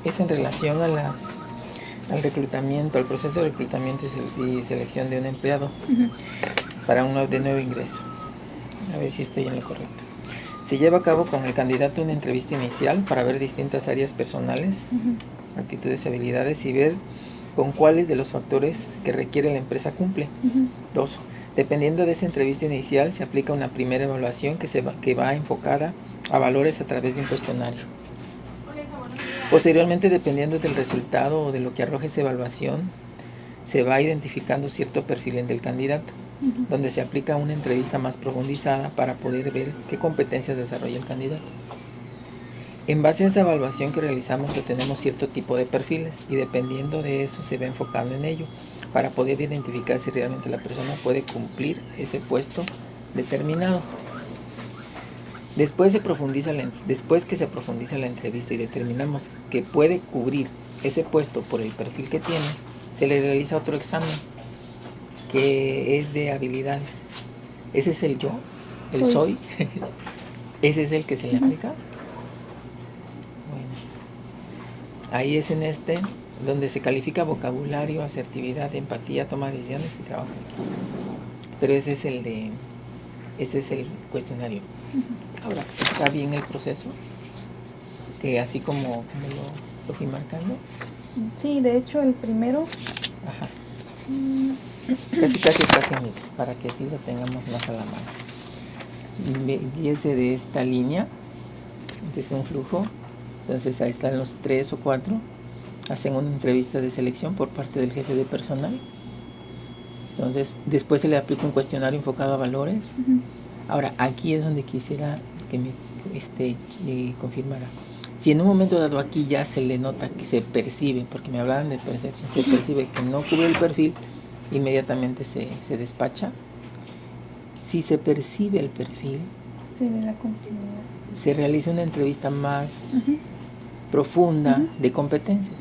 Es en relación a al reclutamiento, al proceso de reclutamiento y selección de un empleado para de nuevo ingreso. A ver si estoy en lo correcto. Se lleva a cabo con el candidato una entrevista inicial para ver distintas áreas personales, actitudes y habilidades y ver con cuáles de los factores que requiere la empresa cumple. 2. Dependiendo de esa entrevista inicial, se aplica una primera evaluación que va enfocada a valores a través de un cuestionario. Posteriormente, dependiendo del resultado o de lo que arroje esa evaluación, se va identificando cierto perfil del candidato, donde se aplica una entrevista más profundizada para poder ver qué competencias desarrolla el candidato. En base a esa evaluación que realizamos obtenemos cierto tipo de perfiles y dependiendo de eso se va enfocando en ello para poder identificar si realmente la persona puede cumplir ese puesto determinado. Después que se profundiza la entrevista y determinamos que puede cubrir ese puesto por el perfil que tiene, se le realiza otro examen que es de habilidades. Ese es el yo, el soy. Ese es el que se le aplica. Bueno, ahí es en donde se califica vocabulario, asertividad, empatía, toma de decisiones y trabajo. Pero ese es el cuestionario. Ahora, ¿está bien el proceso? Que así como lo fui marcando. Sí, de hecho el primero. Ajá. Casi, para que así lo tengamos más a la mano. Guíese de esta línea. Este es un flujo. Entonces ahí están los 3 o 4. Hacen una entrevista de selección por parte del jefe de personal. Entonces, después se le aplica un cuestionario enfocado a valores. Ahora, aquí es donde quisiera que me confirmara. Si en un momento dado aquí ya se le nota que se percibe, porque me hablaban de percepción, se percibe que no cubre el perfil, inmediatamente se despacha. Si se percibe el perfil, se realiza una entrevista más profunda de competencias.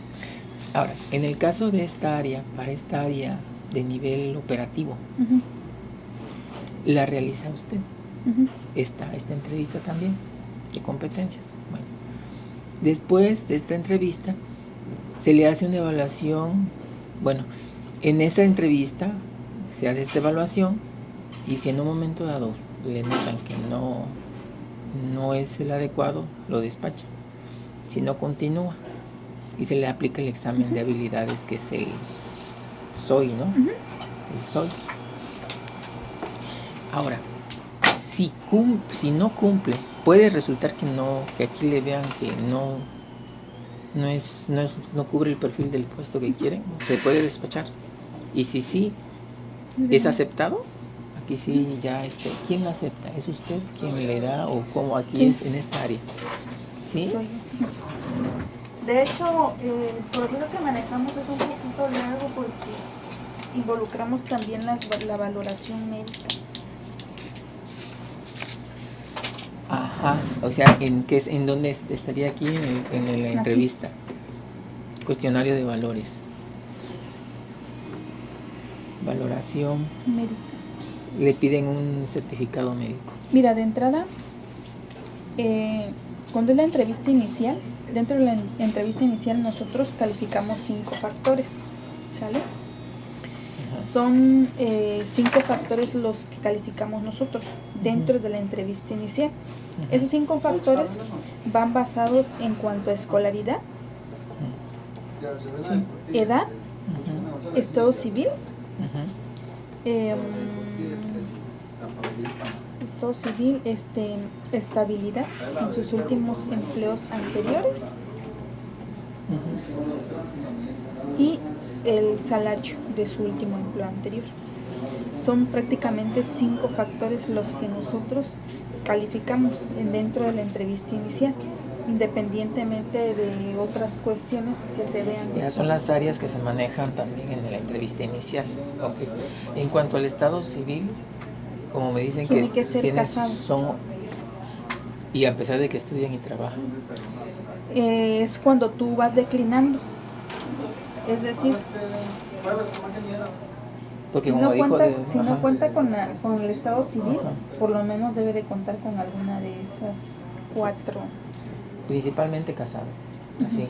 Ahora, en el caso de esta área, para esta área de nivel operativo, la realiza usted. Esta entrevista también de competencias. Bueno, después de esta entrevista se le hace una evaluación. Bueno, en esta entrevista se hace esta evaluación y si en un momento dado le notan que no es el adecuado, lo despacha. Si no, continúa y se le aplica el examen de habilidades, que es el soy, ¿no? El soy. Ahora, si no cumple, puede resultar que aquí le vean que no cubre el perfil del puesto que quieren, se puede despachar. Y si sí es aceptado, aquí sí ya ¿quién lo acepta? ¿Es usted quien le da o cómo? Aquí es en esta área. ¿Sí? De hecho, el proceso que manejamos es un poquito largo porque involucramos también la valoración médica. Ajá, o sea, ¿en dónde estaría aquí? En la entrevista. Cuestionario de valores. Valoración médica. Le piden un certificado médico. Mira, de entrada, cuando es la entrevista inicial, dentro de la entrevista inicial nosotros calificamos 5 factores, ¿sale? Son 5 factores los que calificamos nosotros dentro de la entrevista inicial. Esos 5 factores van basados en cuanto a escolaridad, edad, estado civil, estabilidad en sus últimos empleos anteriores y el salario de su último empleo anterior. Son prácticamente 5 factores los que nosotros calificamos dentro de la entrevista inicial, independientemente de otras cuestiones que se vean. Ya son las áreas que se manejan también en la entrevista inicial. Okay. En cuanto al estado civil, como me dicen tiene que ser casado. Y a pesar de que estudian y trabajan. Es cuando tú vas declinando. Es decir, porque si, como no cuenta con el estado civil, por lo menos debe de contar con alguna de esas 4 principalmente casado, así.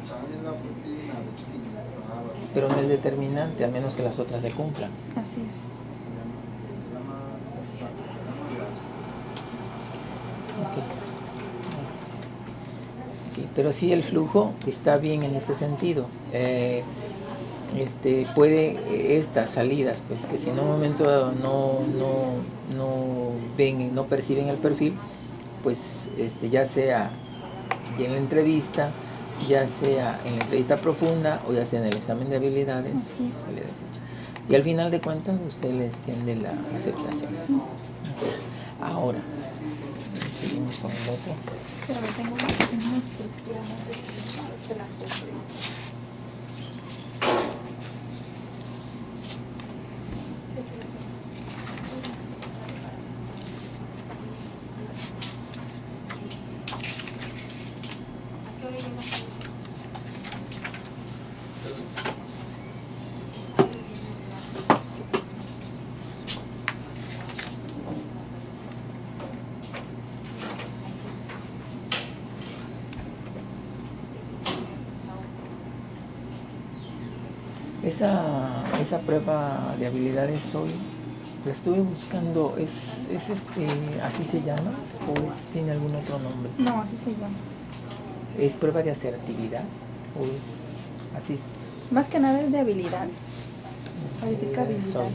Pero no es determinante, a menos que las otras se cumplan. Así es. Okay, pero sí, el flujo está bien en este sentido. Puede estas salidas, pues que si en un momento no ven, no perciben el perfil, pues ya sea en la entrevista, ya sea en la entrevista profunda o ya sea en el examen de habilidades, se le desecha. Y al final de cuentas usted le extiende la aceptación. Ahora, seguimos con el otro. Pero tengo una estructura más de la Esa prueba de habilidades hoy la estuve buscando, ¿así se llama o tiene algún otro nombre? No, así se llama. ¿Es prueba de asertividad o es así? Más que nada es de habilidades. Califica habilidades.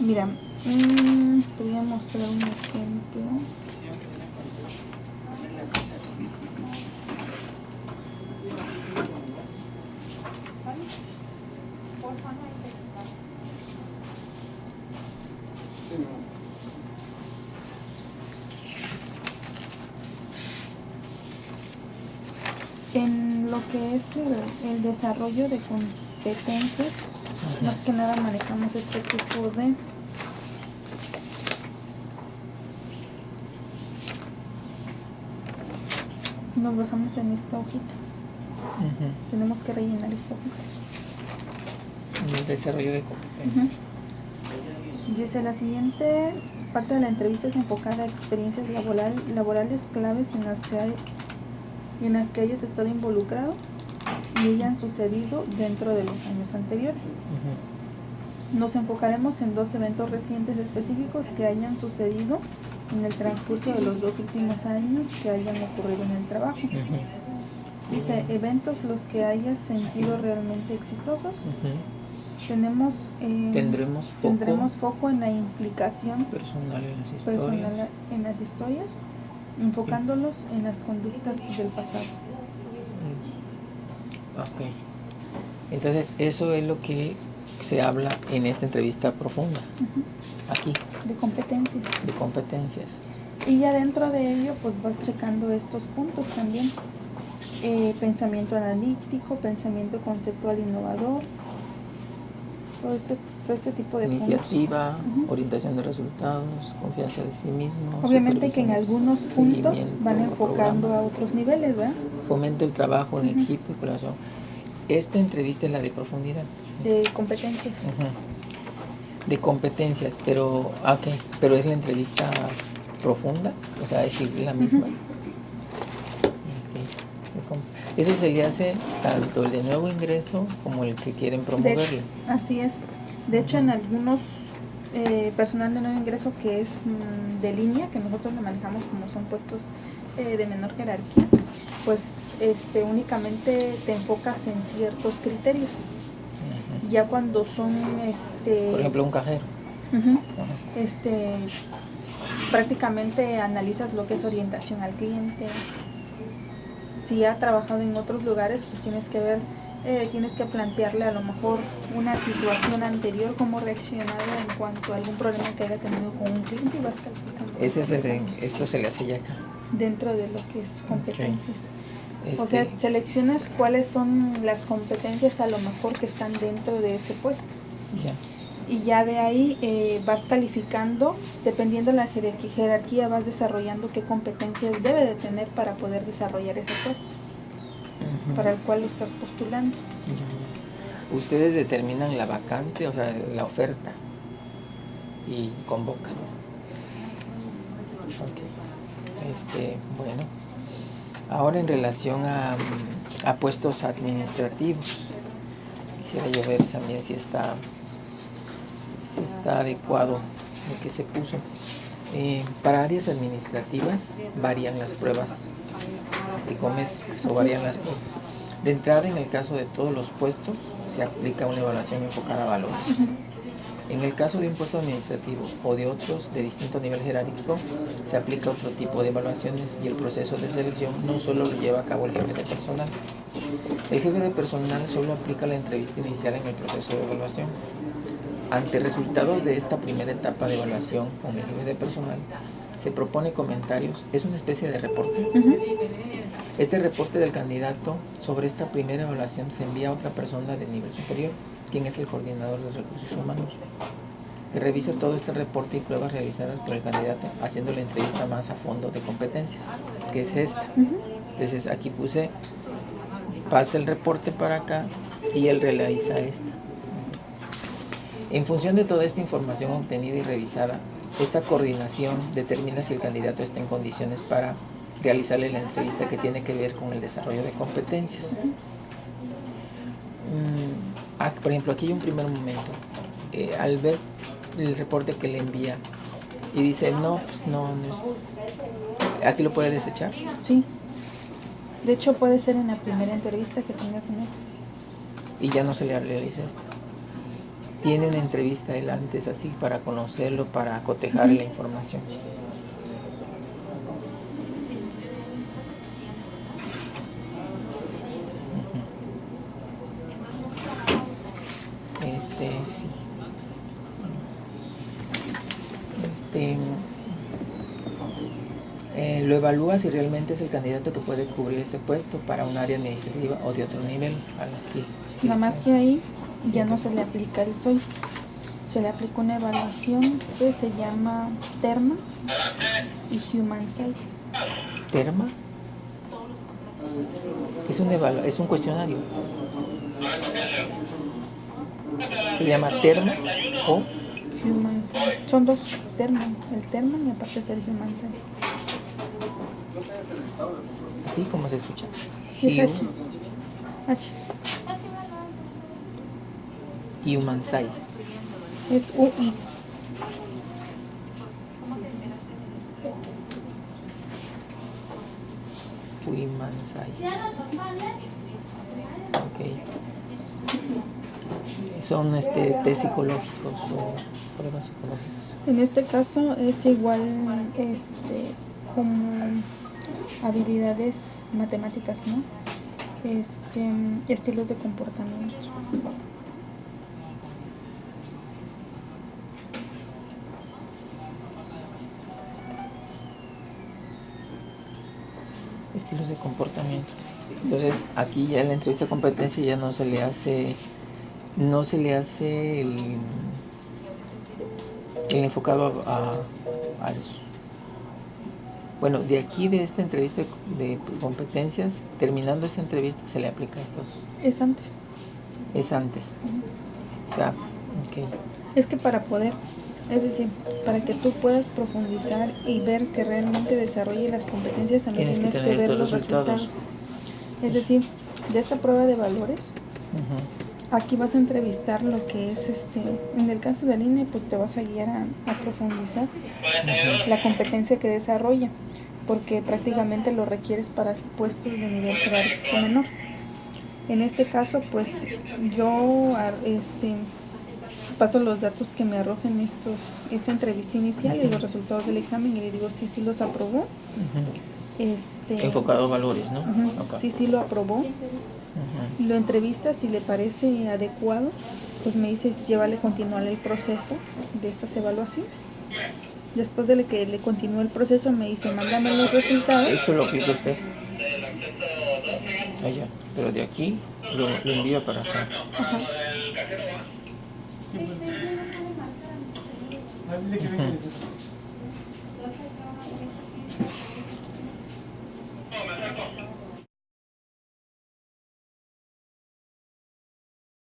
Mira, te voy a mostrar un ejemplo. En lo que es el desarrollo de competencias, más que nada manejamos este tipo de nos basamos en esta hojita. Tenemos que rellenar esta hojita. El desarrollo de competencias. Dice: la siguiente parte de la entrevista es enfocada a experiencias laborales claves en las que hayas estado involucrado y hayan sucedido dentro de los años anteriores. Nos enfocaremos en 2 eventos recientes específicos que hayan sucedido en el transcurso de los 2 últimos años que hayan ocurrido en el trabajo. Dice: eventos los que hayas sentido realmente exitosos. Tendremos foco en la implicación personal en las historias, enfocándolos en las conductas del pasado. Ok. Entonces, eso es lo que se habla en esta entrevista profunda. Aquí. De competencias. De competencias. Y ya dentro de ello, pues vas checando estos puntos también. Pensamiento analítico, pensamiento conceptual innovador, todo este tipo de iniciativa, puntos. Orientación de resultados, confianza de sí mismo. Obviamente que en algunos puntos van enfocando a otros niveles, ¿verdad? Fomento el trabajo en equipo y colaboración. Esta entrevista es la de profundidad. De competencias. De competencias, pero pero es la entrevista profunda, o sea, es la misma. Eso se le hace tanto el de nuevo ingreso como el que quieren promoverlo. Así es. De hecho, en algunos personal de nuevo ingreso que es de línea, que nosotros lo manejamos como son puestos de menor jerarquía, pues únicamente te enfocas en ciertos criterios. Ya cuando son por ejemplo, un cajero. Prácticamente analizas lo que es orientación al cliente. Si ha trabajado en otros lugares, pues tienes que plantearle a lo mejor una situación anterior, cómo reaccionado en cuanto a algún problema que haya tenido con un cliente, y vas calificando. Esto se le hace ya acá. Dentro de lo que es competencias. O sea, seleccionas cuáles son las competencias a lo mejor que están dentro de ese puesto. Ya. y ya de ahí vas calificando, dependiendo de la jerarquía vas desarrollando qué competencias debe de tener para poder desarrollar ese puesto para el cual lo estás postulando. Ustedes determinan la vacante, o sea, la oferta, y convocan. Okay. Bueno, ahora en relación a puestos administrativos, quisiera yo ver también si está adecuado lo que se puso. Para áreas administrativas varían las pruebas psicométricas o varían las pruebas. De entrada, en el caso de todos los puestos, se aplica una evaluación enfocada a valores. En el caso de un puesto administrativo o de otros de distinto nivel jerárquico, se aplica otro tipo de evaluaciones y el proceso de selección no solo lo lleva a cabo el jefe de personal. El jefe de personal solo aplica la entrevista inicial en el proceso de evaluación. Ante resultados de esta primera etapa de evaluación con el jefe de personal, se propone comentarios, es una especie de reporte. Este reporte del candidato sobre esta primera evaluación se envía a otra persona de nivel superior, quien es el coordinador de recursos humanos, que revisa todo este reporte y pruebas realizadas por el candidato, haciendo la entrevista más a fondo de competencias, que es esta. Entonces aquí puse, pasa el reporte para acá y él realiza esta. En función de toda esta información obtenida y revisada, esta coordinación determina si el candidato está en condiciones para realizarle la entrevista que tiene que ver con el desarrollo de competencias. Por ejemplo, aquí hay un primer momento, al ver el reporte que le envía y dice, no, aquí lo puede desechar. Sí, de hecho puede ser en la primera entrevista que tenga con él. Y ya no se le realiza esto. Tiene una entrevista él antes así para conocerlo, para cotejar la información. Sí. Lo evalúa si realmente es el candidato que puede cubrir este puesto para un área administrativa o de otro nivel. Aquí, sí, nada más que ahí ya no se le aplica el SOI, se le aplica una evaluación que se llama TERMA y Human Side. ¿TERMA? Es un cuestionario. Se llama TERMA o Human Side. Son dos, TERMA, el TERMA y aparte es el Human Side. Así como se escucha. Es H. Human Side. Es UI. Human Side. Ok. Son test psicológicos o pruebas psicológicas. En este caso es igual como habilidades matemáticas, ¿no? Estilos de comportamiento. Estilos de comportamiento. Entonces aquí ya en la entrevista de competencia ya no se le hace el enfocado a eso. Bueno, de aquí de esta entrevista de competencias, terminando esta entrevista se le aplica estos. Es antes. Es antes. O sea, ok. Es que para poder, es decir, para que tú puedas profundizar y ver que realmente desarrolle las competencias, también tienes que ver los resultados. Es decir, de esta prueba de valores, aquí vas a entrevistar lo que es en el caso del INE, pues te vas a guiar a profundizar la competencia que desarrolla, porque prácticamente lo requieres para puestos de nivel jerárquico menor. En este caso, pues yo paso los datos que me arrojen esta entrevista inicial y los resultados del examen y le digo si sí los aprobó. Enfocado a valores, ¿no? Okay. Sí lo aprobó. Lo entrevista, si le parece adecuado, pues me dices, llévale, continúale el proceso de estas evaluaciones. Después de que le continúe el proceso, me dice, mándame los resultados. Esto lo aplica usted. Allá, pero de aquí lo envía para acá. Ujú.